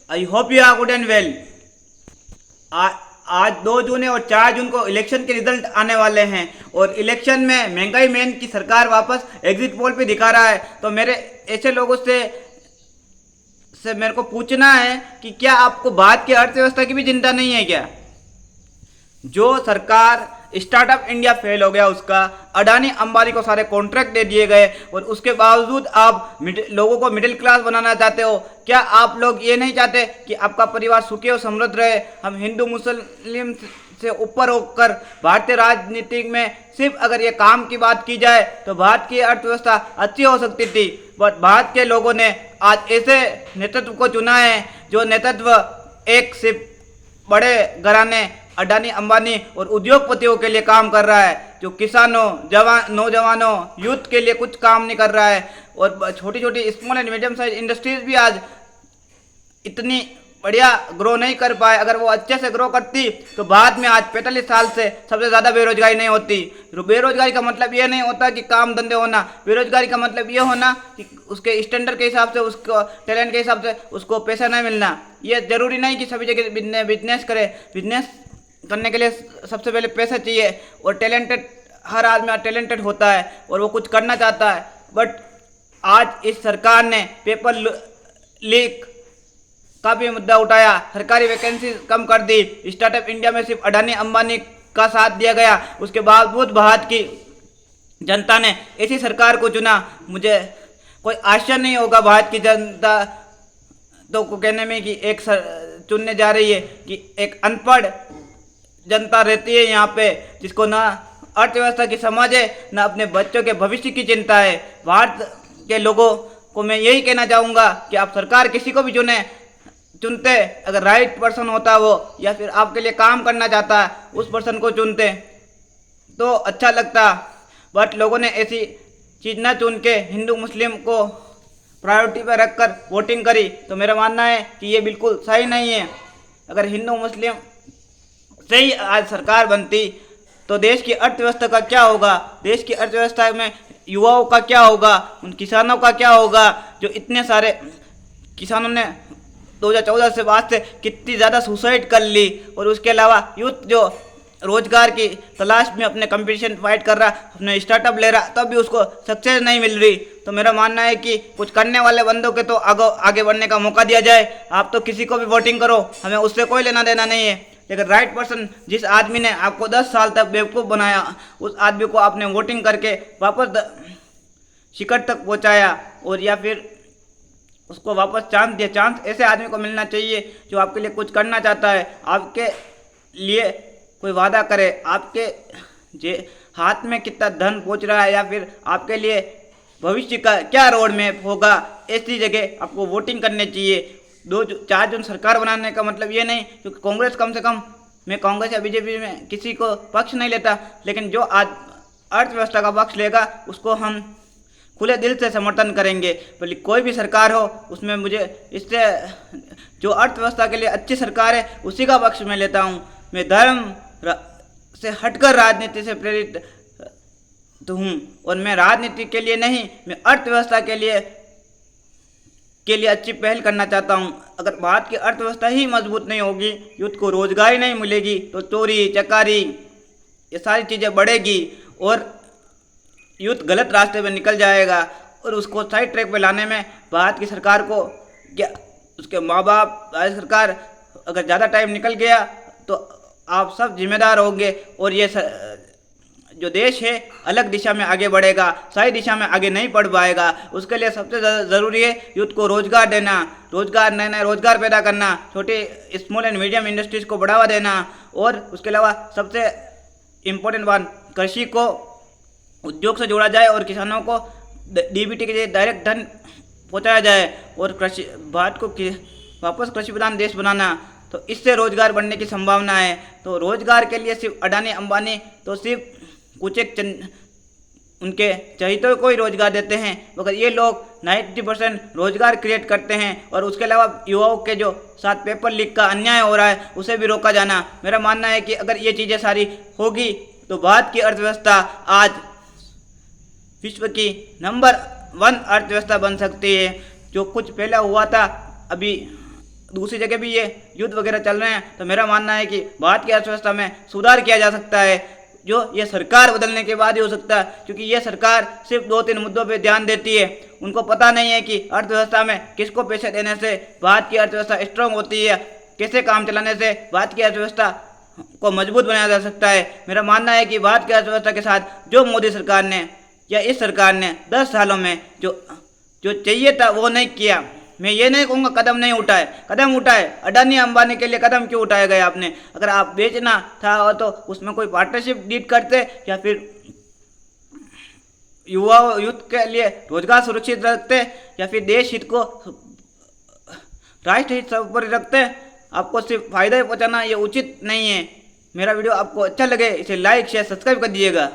I hope you are good and well. आज 2 जून है और 4 जून को इलेक्शन के रिजल्ट आने वाले हैं और इलेक्शन में महंगाई मैन की सरकार वापस एग्जिट पोल पे दिखा रहा है। तो मेरे ऐसे लोगों से मेरे को पूछना है कि क्या आपको भारत की अर्थव्यवस्था की भी चिंता नहीं है क्या? जो सरकार स्टार्टअप इंडिया फेल हो गया, उसका अडानी अंबानी को सारे कॉन्ट्रैक्ट दे दिए गए और उसके बावजूद आप लोगों को मिडिल क्लास बनाना चाहते हो। क्या आप लोग ये नहीं चाहते कि आपका परिवार सुखी और समृद्ध रहे? हम हिंदू मुस्लिम से ऊपर होकर भारतीय राजनीति में सिर्फ अगर ये काम की बात की जाए तो भारत की अर्थव्यवस्था अच्छी हो सकती थी, बट भारत के लोगों ने आज ऐसे नेतृत्व को चुना है जो नेतृत्व एक सिर्फ बड़े घराने अडानी अंबानी और उद्योगपतियों के लिए काम कर रहा है, जो किसानों नौजवानों यूथ के लिए कुछ काम नहीं कर रहा है। और छोटी छोटी small and medium size industries भी आज इतनी बढ़िया ग्रो नहीं कर पाए। अगर वो अच्छे से ग्रो करती तो बाद में आज 45 साल से सबसे ज़्यादा बेरोजगारी नहीं होती। बेरोजगारी का मतलब ये नहीं होता कि काम धंधे होना, बेरोजगारी का मतलब ये होना कि उसके स्टैंडर्ड के हिसाब से, उसको टैलेंट के हिसाब से उसको पैसा नहीं मिलना। ये ज़रूरी नहीं कि सभी जगह बिजनेस करे। बिजनेस करने के लिए सबसे पहले पैसा चाहिए और टैलेंटेड, हर आदमी टैलेंटेड होता है और वो कुछ करना चाहता है। बट आज इस सरकार ने पेपर लीक का भी मुद्दा उठाया, सरकारी वैकेंसी कम कर दी, स्टार्टअप इंडिया में सिर्फ अडानी अंबानी का साथ दिया गया। उसके बावजूद भारत की जनता ने ऐसी सरकार को चुना। मुझे कोई आश्चर्य नहीं होगा भारत की जनता तो को कहने में कि एक चुनने जा रही है कि एक अनपढ़ जनता रहती है यहाँ पे, जिसको ना अर्थव्यवस्था की समझ है ना अपने बच्चों के भविष्य की चिंता है। भारत के लोगों को मैं यही कहना चाहूँगा कि आप सरकार किसी को भी चुनते, अगर राइट पर्सन होता वो या फिर आपके लिए काम करना चाहता है उस पर्सन को चुनते तो अच्छा लगता। बट लोगों ने ऐसी चीज़ ना चुन के हिंदू मुस्लिम को प्रायोरिटी पर रखकर वोटिंग करी, तो मेरा मानना है कि ये बिल्कुल सही नहीं है। अगर हिंदू मुस्लिम से ही आज सरकार बनती तो देश की अर्थव्यवस्था का क्या होगा, देश की अर्थव्यवस्था में युवाओं का क्या होगा, उन किसानों का क्या होगा जो इतने सारे किसानों ने 2014 से बाद से कितनी ज़्यादा सुसाइड कर ली। और उसके अलावा यूथ जो रोजगार की तलाश में अपने कंपटीशन फाइट कर रहा, अपने स्टार्टअप ले रहा, तब भी उसको सक्सेस नहीं मिल रही। तो मेरा मानना है कि कुछ करने वाले बंदों के तो आगे बढ़ने का मौका दिया जाए। आप तो किसी को भी वोटिंग करो, हमें उससे कोई लेना देना नहीं है, लेकिन राइट पर्सन, जिस आदमी ने आपको 10 साल तक बेवकूफ़ बनाया, उस आदमी को आपने वोटिंग करके वापस शिखर तक पहुंचाया और या फिर उसको वापस चांस दिया। चांस ऐसे आदमी को मिलना चाहिए जो आपके लिए कुछ करना चाहता है, आपके लिए कोई वादा करे, आपके हाथ में कितना धन पहुंच रहा है या फिर आपके लिए भविष्य का क्या रोड मैप होगा, ऐसी जगह आपको वोटिंग करनी चाहिए। 4 जून सरकार बनाने का मतलब ये नहीं, क्योंकि कांग्रेस, कम से कम मैं कांग्रेस या बीजेपी में किसी को पक्ष नहीं लेता, लेकिन जो आज अर्थव्यवस्था का पक्ष लेगा उसको हम खुले दिल से समर्थन करेंगे। भले कोई भी सरकार हो, उसमें मुझे इससे जो अर्थव्यवस्था के लिए अच्छी सरकार है उसी का पक्ष मैं लेता हूँ। मैं धर्म से हटकर राजनीति से प्रेरित हूँ और मैं राजनीति के लिए नहीं, मैं अर्थव्यवस्था के लिए अच्छी पहल करना चाहता हूँ। अगर भारत की अर्थव्यवस्था ही मजबूत नहीं होगी, यूथ को रोजगारी नहीं मिलेगी, तो चोरी चकारी ये सारी चीज़ें बढ़ेगी और यूथ गलत रास्ते पे निकल जाएगा। और उसको सही ट्रैक पे लाने में भारत की सरकार को, क्या उसके माँ बाप, राज्य सरकार, अगर ज़्यादा टाइम निकल गया तो आप सब जिम्मेदार होंगे और ये जो देश है अलग दिशा में आगे बढ़ेगा, सही दिशा में आगे नहीं बढ़ पाएगा। उसके लिए सबसे ज़रूरी है यूथ को रोजगार देना, नए रोजगार पैदा करना, छोटे स्मॉल एंड मीडियम इंडस्ट्रीज को बढ़ावा देना। और उसके अलावा सबसे इम्पोर्टेंट बात, कृषि को उद्योग से जोड़ा जाए और किसानों को डीबीटी के जरिए डायरेक्ट धन पहुंचाया जाए और भारत को वापस कृषि प्रधान देश बनाना, तो इससे रोजगार बढ़ने की संभावना है। तो रोजगार के लिए सिर्फ अडानी अंबानी तो सिर्फ कुछ एक उनके चहितों को ही रोजगार देते हैं, मगर ये लोग 90% रोजगार क्रिएट करते हैं। और उसके अलावा युवाओं के जो साथ पेपर लीक का अन्याय हो रहा है उसे भी रोका जाना। मेरा मानना है कि अगर ये चीज़ें सारी होगी तो भारत की अर्थव्यवस्था आज विश्व की नंबर 1 अर्थव्यवस्था बन सकती है। जो कुछ पहले हुआ था, अभी दूसरी जगह भी ये युद्ध वगैरह चल रहे हैं, तो मेरा मानना है कि भारत की अर्थव्यवस्था में सुधार किया जा सकता है, जो ये सरकार बदलने के बाद ही हो सकता है। क्योंकि ये सरकार सिर्फ 2-3 मुद्दों पे ध्यान देती है, उनको पता नहीं है कि अर्थव्यवस्था में किसको पैसे देने से भारत की अर्थव्यवस्था स्ट्रांग होती है, कैसे काम चलाने से भारत की अर्थव्यवस्था को मजबूत बनाया जा सकता है। मेरा मानना है कि भारत की अर्थव्यवस्था के साथ जो मोदी सरकार ने या इस सरकार ने 10 सालों में जो जो चाहिए था वो नहीं किया। मैं ये नहीं कहूँगा कदम नहीं उठाए, कदम उठाए। अडानी अंबानी के लिए कदम क्यों उठाए गए आपने? अगर आप बेचना था तो उसमें कोई पार्टनरशिप डीड करते, या फिर यूथ के लिए रोजगार सुरक्षित रखते, या फिर देश हित को राष्ट्र हित सर्वोपरि रखते। आपको सिर्फ फायदा ही पहुंचाना ये उचित नहीं है। मेरा वीडियो आपको अच्छा लगे इसे लाइक शेयर सब्सक्राइब कर दीजिएगा।